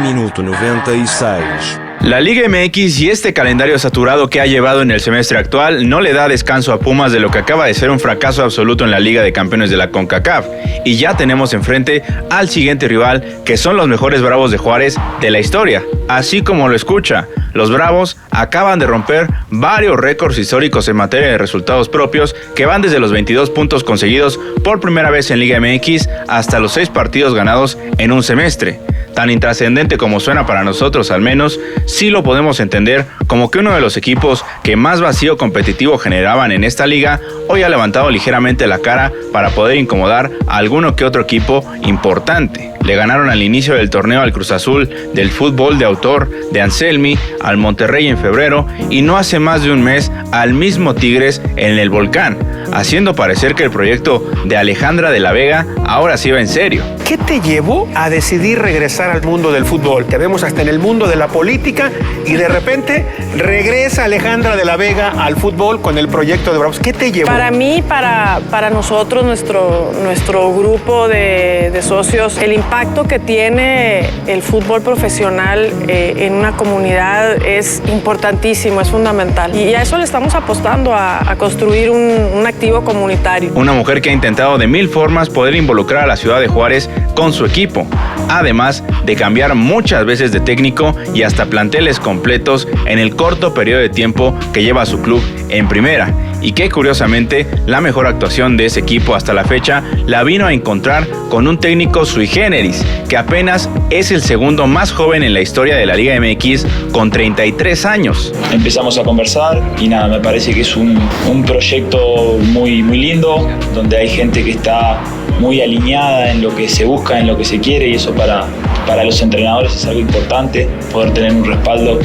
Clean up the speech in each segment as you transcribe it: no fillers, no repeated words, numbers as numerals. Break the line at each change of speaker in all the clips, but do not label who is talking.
Minuto 96.
La Liga MX y este calendario saturado que ha llevado en el semestre actual no le da descanso a Pumas de lo que acaba de ser un fracaso absoluto en la Liga de Campeones de la CONCACAF. Y ya tenemos enfrente al siguiente rival, que son los mejores Bravos de Juárez de la historia. Así como lo escucha, los Bravos acaban de romper varios récords históricos en materia de resultados propios, que van desde los 22 puntos conseguidos por primera vez en Liga MX hasta los 6 partidos ganados en un semestre. Tan intrascendente como suena para nosotros, al menos, sí lo podemos entender como que uno de los equipos que más vacío competitivo generaban en esta liga hoy ha levantado ligeramente la cara para poder incomodar a alguno que otro equipo importante. Le ganaron al inicio del torneo al Cruz Azul del fútbol de autor de Anselmi, al Monterrey en febrero y no hace más de un mes al mismo Tigres en el Volcán, haciendo parecer que el proyecto de Alejandra de la Vega ahora sí va en serio.
¿Qué te llevó a decidir regresar al mundo del fútbol? Te vemos hasta en el mundo de la política y de repente regresa Alejandra de la Vega al fútbol con el proyecto de Bravos. ¿Qué te llevó?
Para mí, para nosotros, nuestro grupo de socios, el impacto que tiene el fútbol profesional en una comunidad es importantísimo, es fundamental. Y a eso le estamos apostando, a construir un activo comunitario.
Una mujer que ha intentado de 1000 formas poder involucrar a la ciudad de Juárez con su equipo, además de cambiar muchas veces de técnico y hasta planteles completos en el corto periodo de tiempo que lleva su club en primera, y que curiosamente la mejor actuación de ese equipo hasta la fecha la vino a encontrar con un técnico sui generis, que apenas es el segundo más joven en la historia de la Liga MX con 33 años.
Empezamos a conversar y nada, me parece que es un proyecto muy lindo, donde hay gente que está muy alineada en lo que se busca, en lo que se quiere, y eso para los entrenadores es algo importante, poder tener un respaldo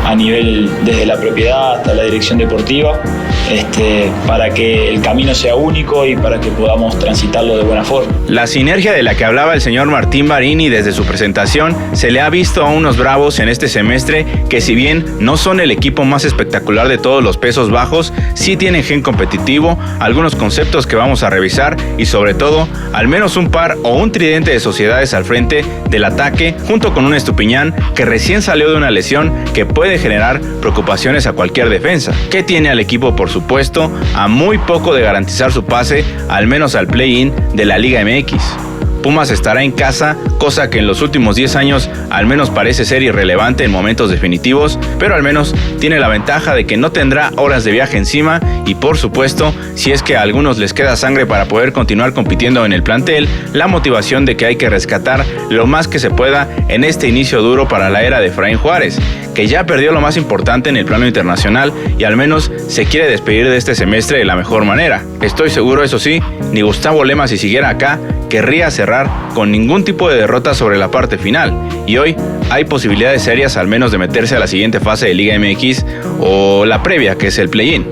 a nivel desde la propiedad hasta la dirección deportiva, para que el camino sea único y para que podamos transitarlo de buena forma.
La sinergia de la que hablaba el señor Martín Barini desde su presentación se le ha visto a unos Bravos en este semestre que, si bien no son el equipo más espectacular de todos los pesos bajos, sí tienen gen competitivo, algunos conceptos que vamos a revisar y sobre todo al menos un par o un tridente de sociedades al frente del ataque, junto con un Estupiñán que recién salió de una lesión que puede generar preocupaciones a cualquier defensa, que tiene al equipo por supuesto a muy poco de garantizar su pase al menos al play-in de la Liga MX. Pumas estará en casa, cosa que en los últimos 10 años al menos parece ser irrelevante en momentos definitivos, pero al menos tiene la ventaja de que no tendrá horas de viaje encima y, por supuesto, si es que a algunos les queda sangre para poder continuar compitiendo en el plantel, la motivación de que hay que rescatar lo más que se pueda en este inicio duro para la era de Efraín Juárez, que ya perdió lo más importante en el plano internacional y al menos se quiere despedir de este semestre de la mejor manera. Estoy seguro, eso sí, ni Gustavo Lema, si siguiera acá, querría cerrar con ningún tipo de derrota sobre la parte final, y hoy hay posibilidades serias al menos de meterse a la siguiente fase de Liga MX o la previa, que es el play-in.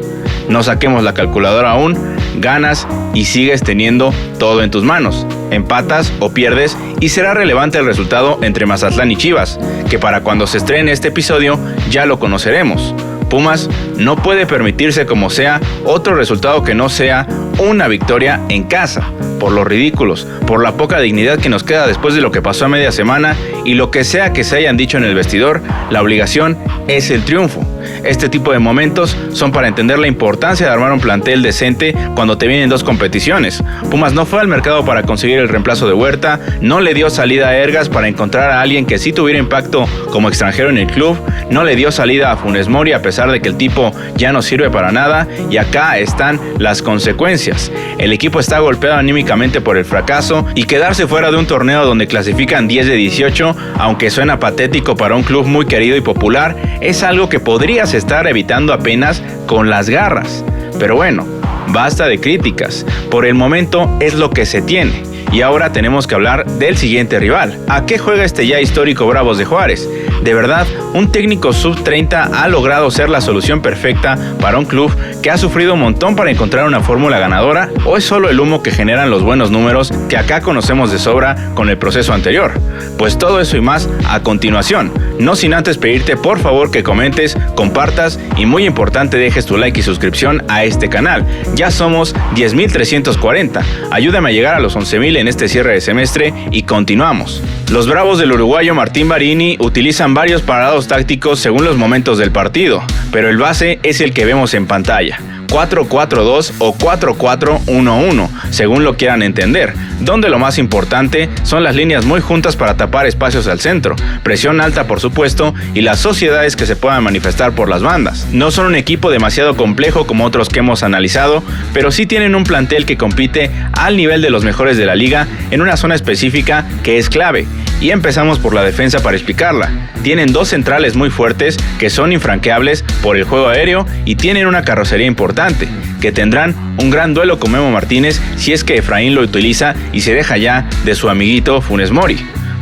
No saquemos la calculadora aún, ganas y sigues teniendo todo en tus manos. Empatas o pierdes y será relevante el resultado entre Mazatlán y Chivas, que para cuando se estrene este episodio ya lo conoceremos. Pumas no puede permitirse como sea otro resultado que no sea una victoria en casa, por los ridículos, por la poca dignidad que nos queda después de lo que pasó a media semana y lo que sea que se hayan dicho en el vestidor, la obligación es el triunfo. Este tipo de momentos son para entender la importancia de armar un plantel decente cuando te vienen 2 competiciones. Pumas no fue al mercado para conseguir el reemplazo de Huerta, no le dio salida a Ergas para encontrar a alguien que sí tuviera impacto como extranjero en el club, no le dio salida a Funes Mori a pesar de que el tipo ya no sirve para nada, y acá están las consecuencias. El equipo está golpeado anímicamente por el fracaso, y quedarse fuera de un torneo donde clasifican 10 de 18, aunque suena patético para un club muy querido y popular, es algo que podrías estar evitando apenas con las garras. Pero bueno, basta de críticas, por el momento es lo que se tiene. Y ahora tenemos que hablar del siguiente rival. ¿A qué juega este ya histórico Bravos de Juárez? ¿De verdad un técnico sub-30 ha logrado ser la solución perfecta para un club que ha sufrido un montón para encontrar una fórmula ganadora? ¿O es solo el humo que generan los buenos números que acá conocemos de sobra con el proceso anterior? Pues todo eso y más a continuación, no sin antes pedirte por favor que comentes, compartas y muy importante dejes tu like y suscripción a este canal. Ya somos 10.340, ayúdame a llegar a los 11.000 en este cierre de semestre y continuamos. Los Bravos del uruguayo Martín Barini utilizan varios parados tácticos según los momentos del partido, pero el base es el que vemos en pantalla. 4-4-2 o 4-4-1-1, según lo quieran entender, donde lo más importante son las líneas muy juntas para tapar espacios al centro, presión alta por supuesto y las sociedades que se puedan manifestar por las bandas. No son un equipo demasiado complejo como otros que hemos analizado, pero sí tienen un plantel que compite al nivel de los mejores de la liga en una zona específica que es clave. Y empezamos por la defensa para explicarla. Tienen dos centrales muy fuertes que son infranqueables por el juego aéreo y tienen una carrocería importante, que tendrán un gran duelo con Memo Martínez si es que Efraín lo utiliza y se deja ya de su amiguito Funes Mori.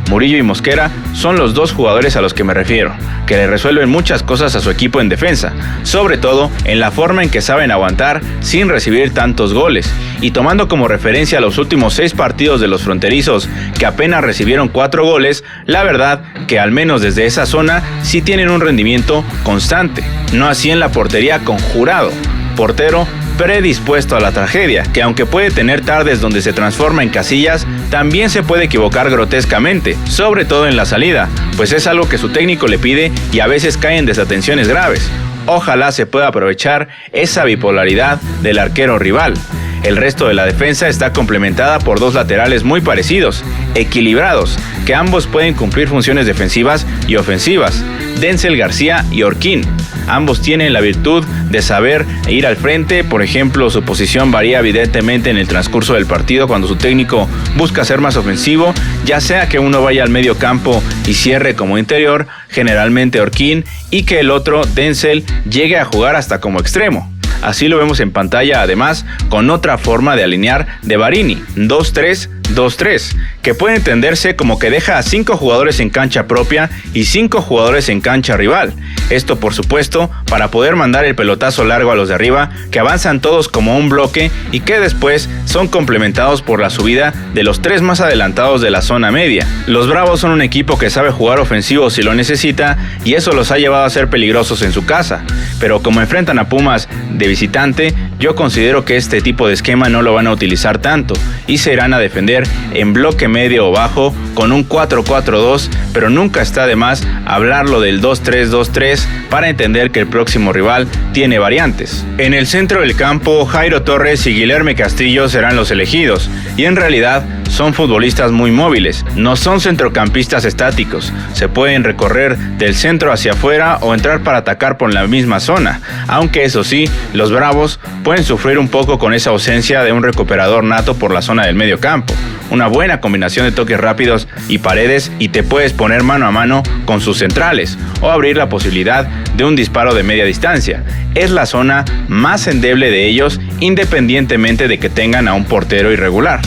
Murillo y Mosquera son los dos jugadores a los que me refiero, que le resuelven muchas cosas a su equipo en defensa, sobre todo en la forma en que saben aguantar sin recibir tantos goles, y tomando como referencia los últimos 6 partidos de los fronterizos, que apenas recibieron 4 goles, la verdad que al menos desde esa zona sí tienen un rendimiento constante, no así en la portería con Jurado, portero predispuesto a la tragedia, que aunque puede tener tardes donde se transforma en Casillas, también se puede equivocar grotescamente, sobre todo en la salida, pues es algo que su técnico le pide y a veces cae en desatenciones graves. Ojalá se pueda aprovechar esa bipolaridad del arquero rival. El resto de la defensa está complementada por dos laterales muy parecidos, equilibrados, que ambos pueden cumplir funciones defensivas y ofensivas, Denzel García y Orquín. Ambos tienen la virtud de saber ir al frente, por ejemplo, su posición varía evidentemente en el transcurso del partido cuando su técnico busca ser más ofensivo, ya sea que uno vaya al medio campo y cierre como interior, generalmente Orquín, y que el otro, Denzel, llegue a jugar hasta como extremo. Así lo vemos en pantalla, además, con otra forma de alinear de Barini, 2-3-2-3, que puede entenderse como que deja a 5 jugadores en cancha propia y 5 jugadores en cancha rival. Esto, por supuesto, para poder mandar el pelotazo largo a los de arriba, que avanzan todos como un bloque y que después son complementados por la subida de los 3 más adelantados de la zona media. Los Bravos son un equipo que sabe jugar ofensivo si lo necesita y eso los ha llevado a ser peligrosos en su casa. Pero como enfrentan a Pumas de visitante, yo considero que este tipo de esquema no lo van a utilizar tanto y se irán a defender en bloque medio o bajo con un 4-4-2, pero nunca está de más hablarlo del 2-3-2-3 para entender que el próximo rival tiene variantes. En el centro del campo, Jairo Torres y Guilherme Castillo serán los elegidos y en realidad son futbolistas muy móviles, no son centrocampistas estáticos, se pueden recorrer del centro hacia afuera o entrar para atacar por la misma zona, aunque eso sí, los Bravos pueden sufrir un poco con esa ausencia de un recuperador nato por la zona del medio campo. Una buena combinación de toques rápidos y paredes y te puedes poner mano a mano con sus centrales o abrir la posibilidad de un disparo de media distancia. Es la zona más endeble de ellos independientemente de que tengan a un portero irregular.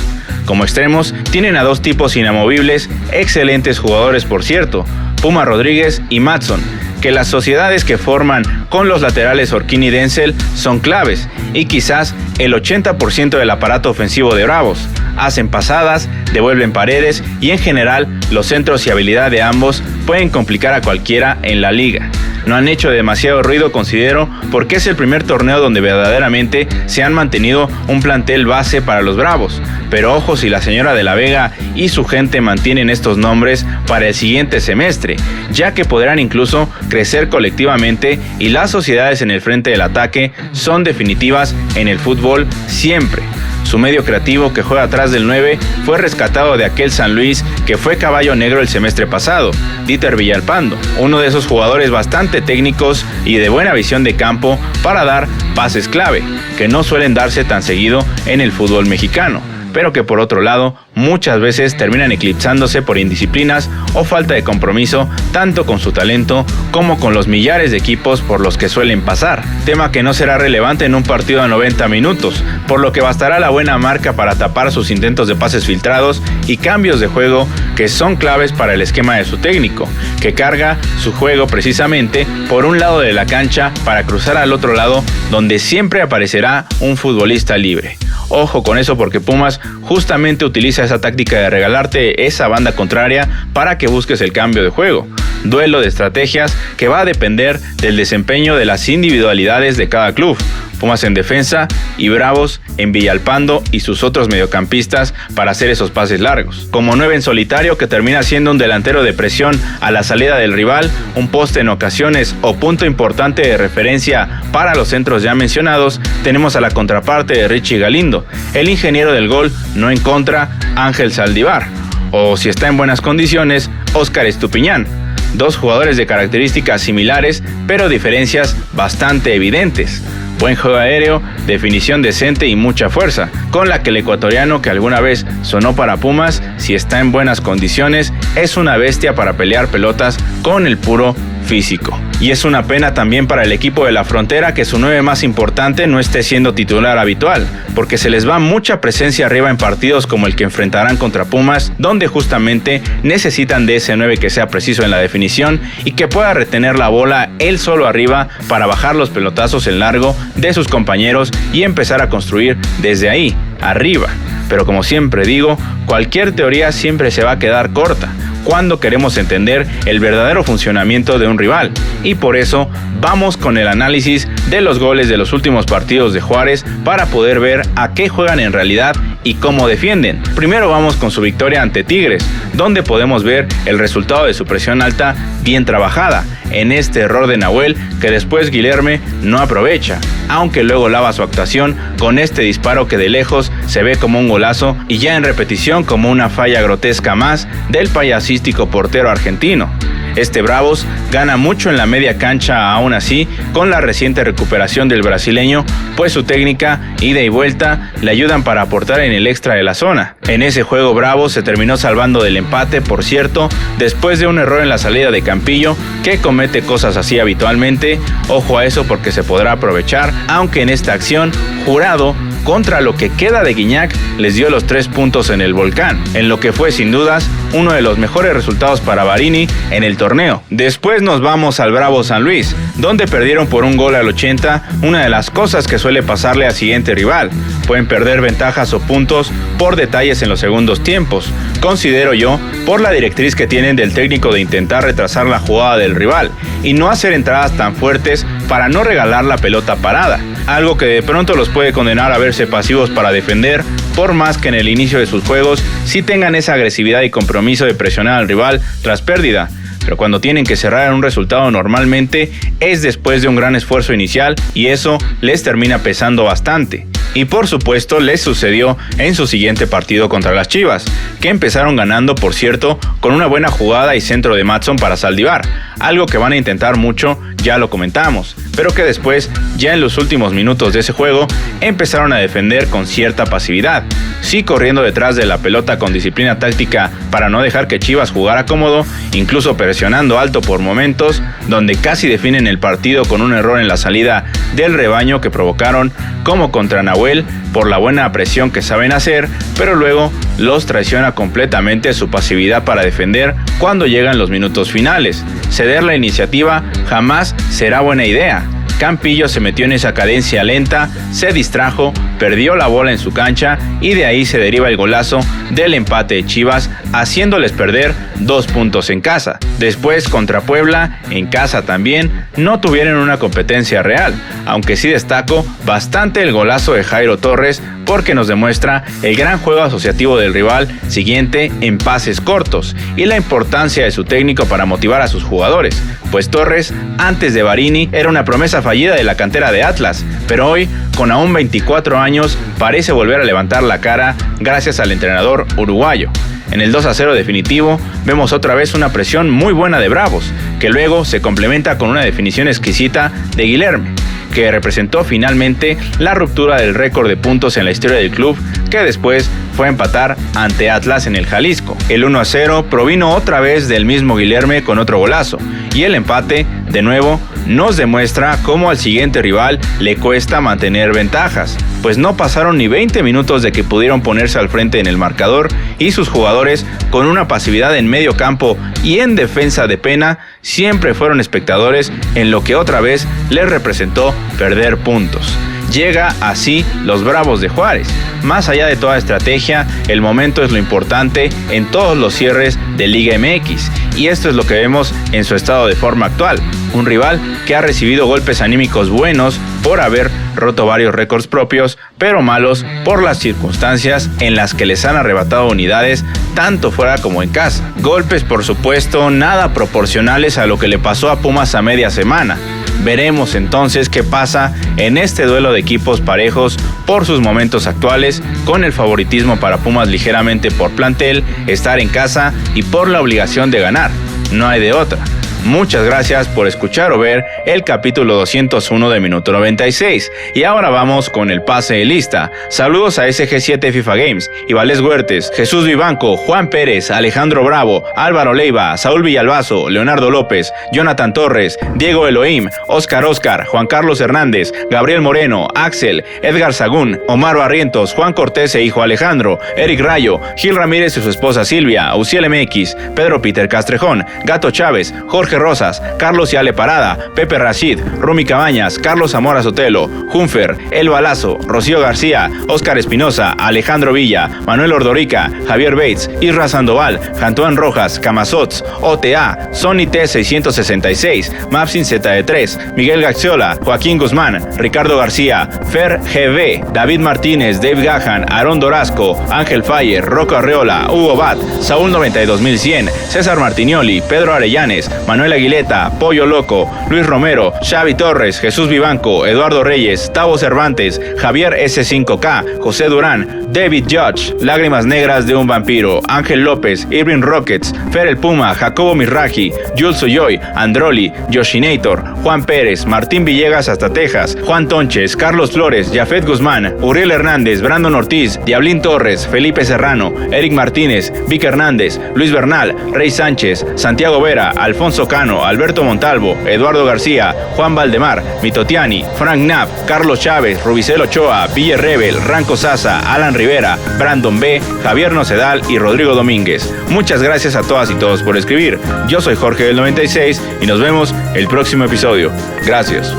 Como extremos tienen a 2 tipos inamovibles, excelentes jugadores por cierto, Puma Rodríguez y Matson, que las sociedades que forman con los laterales Orquín y Denzel son claves y quizás el 80% del aparato ofensivo de Bravos. Hacen pasadas, devuelven paredes y en general los centros y habilidad de ambos pueden complicar a cualquiera en la liga. No han hecho demasiado ruido, considero, porque es el primer torneo donde verdaderamente se han mantenido un plantel base para los Bravos. Pero ojo si la señora de la Vega y su gente mantienen estos nombres para el siguiente semestre, ya que podrán incluso crecer colectivamente y las sociedades en el frente del ataque son definitivas en el fútbol siempre. Su medio creativo que juega atrás del 9 fue rescatado de aquel San Luis que fue caballo negro el semestre pasado, Dieter Villalpando, uno de esos jugadores bastante técnicos y de buena visión de campo para dar pases clave, que no suelen darse tan seguido en el fútbol mexicano, pero que por otro lado muchas veces terminan eclipsándose por indisciplinas o falta de compromiso tanto con su talento como con los millares de equipos por los que suelen pasar, tema que no será relevante en un partido de 90 minutos, por lo que bastará la buena marca para tapar sus intentos de pases filtrados y cambios de juego que son claves para el esquema de su técnico, que carga su juego precisamente por un lado de la cancha para cruzar al otro lado donde siempre aparecerá un futbolista libre. Ojo con eso porque Pumas justamente utiliza esa táctica de regalarte esa banda contraria para que busques el cambio de juego. Duelo de estrategias que va a depender del desempeño de las individualidades de cada club. Pumas en defensa y Bravos en Villalpando y sus otros mediocampistas para hacer esos pases largos. Como 9 en solitario que termina siendo un delantero de presión a la salida del rival, un poste en ocasiones o punto importante de referencia para los centros ya mencionados, tenemos a la contraparte de Richie Galindo, el ingeniero del gol no en contra, Ángel Saldívar, o si está en buenas condiciones, Óscar Estupiñán. 2 jugadores de características similares, pero diferencias bastante evidentes. Buen juego aéreo, definición decente y mucha fuerza, con la que el ecuatoriano que alguna vez sonó para Pumas, si está en buenas condiciones, es una bestia para pelear pelotas con el puro físico. Y es una pena también para el equipo de la Frontera que su 9 más importante no esté siendo titular habitual, porque se les va mucha presencia arriba en partidos como el que enfrentarán contra Pumas, donde justamente necesitan de ese 9 que sea preciso en la definición y que pueda retener la bola él solo arriba para bajar los pelotazos en largo de sus compañeros y empezar a construir desde ahí, arriba. Pero como siempre digo, cualquier teoría siempre se va a quedar corta cuando queremos entender el verdadero funcionamiento de un rival. Y por eso vamos con el análisis de los goles de los últimos partidos de Juárez para poder ver a qué juegan en realidad y cómo defienden. Primero vamos con su victoria ante Tigres, donde podemos ver el resultado de su presión alta bien trabajada, en este error de Nahuel que después Guilherme no aprovecha, aunque luego lava su actuación con este disparo que de lejos se ve como un golazo y ya en repetición como una falla grotesca más del payasístico portero argentino. Este Bravos gana mucho en la media cancha aún así con la reciente recuperación del brasileño, pues su técnica, ida y vuelta, le ayudan para aportar en el extra de la zona. En ese juego Bravos se terminó salvando del empate, por cierto, después de un error en la salida de Campillo, que comete cosas así habitualmente. Ojo a eso porque se podrá aprovechar, aunque en esta acción Jurado, contra lo que queda de Guiñac, les dio los 3 puntos en el Volcán, en lo que fue sin dudas uno de los mejores resultados para Barini en el torneo. Después nos vamos al Bravo San Luis, donde perdieron por un gol al 80, una de las cosas que suele pasarle al siguiente rival. Pueden perder ventajas o puntos por detalles en los segundos tiempos, considero yo, por la directriz que tienen del técnico de intentar retrasar la jugada del rival y no hacer entradas tan fuertes para no regalar la pelota parada, algo que de pronto los puede condenar a verse pasivos para defender, por más que en el inicio de sus juegos sí tengan esa agresividad y compromiso de presionar al rival tras pérdida. Pero cuando tienen que cerrar un resultado normalmente es después de un gran esfuerzo inicial y eso les termina pesando bastante. Y por supuesto les sucedió en su siguiente partido contra las Chivas, que empezaron ganando, por cierto, con una buena jugada y centro de Maddson para Saldívar, algo que van a intentar mucho, ya lo comentamos, pero que después, ya en los últimos minutos de ese juego, empezaron a defender con cierta pasividad, sí corriendo detrás de la pelota con disciplina táctica para no dejar que Chivas jugara cómodo, incluso presionando alto por momentos, donde casi definen el partido con un error en la salida del rebaño que provocaron, como contra Nahuel, por la buena presión que saben hacer, pero luego los traiciona completamente su pasividad para defender cuando llegan los minutos finales. Ceder la iniciativa jamás será buena idea. Campillo se metió en esa cadencia lenta, se distrajo, perdió la bola en su cancha y de ahí se deriva el golazo del empate de Chivas, haciéndoles perder 2 puntos en casa. Después contra Puebla, en casa también, no tuvieron una competencia real, aunque sí destaco bastante el golazo de Jairo Torres porque nos demuestra el gran juego asociativo del rival siguiente en pases cortos y la importancia de su técnico para motivar a sus jugadores, pues Torres, antes de Barini, era una promesa fallida de la cantera de Atlas, pero hoy, con aún 24 años, parece volver a levantar la cara gracias al entrenador uruguayo. En el 2-0 definitivo, vemos otra vez una presión muy buena de Bravos, que luego se complementa con una definición exquisita de Guilherme, que representó finalmente la ruptura del récord de puntos en la historia del club, que después fue a empatar ante Atlas en el Jalisco. El 1-0 provino otra vez del mismo Guilherme con otro golazo, y el empate, de nuevo, nos demuestra cómo al siguiente rival le cuesta mantener ventajas, pues no pasaron ni 20 minutos de que pudieron ponerse al frente en el marcador y sus jugadores, con una pasividad en medio campo y en defensa de pena, siempre fueron espectadores en lo que otra vez les representó perder puntos. Llega así los Bravos de Juárez. Más allá de toda estrategia, el momento es lo importante en todos los cierres de Liga MX. Y esto es lo que vemos en su estado de forma actual. Un rival que ha recibido golpes anímicos buenos por haber roto varios récords propios, pero malos por las circunstancias en las que les han arrebatado unidades tanto fuera como en casa. Golpes, por supuesto, nada proporcionales a lo que le pasó a Pumas a media semana. Veremos entonces qué pasa en este duelo de equipos parejos por sus momentos actuales, con el favoritismo para Pumas ligeramente por plantel, estar en casa y por la obligación de ganar. No hay de otra. Muchas gracias por escuchar o ver el capítulo 201 de Minuto 96. Y ahora vamos con el pase de lista. Saludos a SG7 FIFA Games, Ivalés Huertes, Jesús Vivanco, Juan Pérez, Alejandro Bravo, Álvaro Leiva, Saúl Villalbazo, Leonardo López, Jonathan Torres, Diego Elohim, Oscar, Juan Carlos Hernández, Gabriel Moreno, Axel, Edgar Sagún, Omar Barrientos, Juan Cortés e hijo Alejandro, Eric Rayo, Gil Ramírez y su esposa Silvia, Uciel MX, Pedro Peter Castrejón, Gato Chávez, Jorge Rosas, Carlos Yale Parada, Pepe Rashid, Rumi Cabañas, Carlos Zamora Sotelo, Junfer, El Balazo, Rocío García, Óscar Espinosa, Alejandro Villa, Manuel Ordorica, Javier Bates, Isra Sandoval, Jantuán Rojas, Camazots, OTA, Sony T666, Mapsin ZD3, Miguel Gaxiola, Joaquín Guzmán, Ricardo García, Fer GB, David Martínez, Dave Gahan, Aarón Dorasco, Ángel Fayer, Rocco Arreola, Hugo Bat, Saúl 92100, César Martinioli, Pedro Arellanes, Manuel Aguileta, Pollo Loco, Luis Romero, Xavi Torres, Jesús Vivanco, Eduardo Reyes, Tavo Cervantes, Javier S5K, José Durán, David Judge, Lágrimas Negras de un Vampiro, Ángel López, Irving Rockets, Fer el Puma, Jacobo Mirraji, Jules Oyoy, Androli, Yoshinator, Juan Pérez, Martín Villegas hasta Texas, Juan Tonches, Carlos Flores, Jafet Guzmán, Uriel Hernández, Brandon Ortiz, Diablín Torres, Felipe Serrano, Eric Martínez, Vic Hernández, Luis Bernal, Rey Sánchez, Santiago Vera, Alfonso Cano, Alberto Montalvo, Eduardo García, Juan Valdemar, Mitotiani, Frank Knapp, Carlos Chávez, Rubicel Ochoa, Ville Rebel, Ranco Sasa, Alan Rivera, Brandon B, Javier Nocedal y Rodrigo Domínguez. Muchas gracias a todas y todos por escribir. Yo soy Jorge del 96 y nos vemos el próximo episodio. Gracias.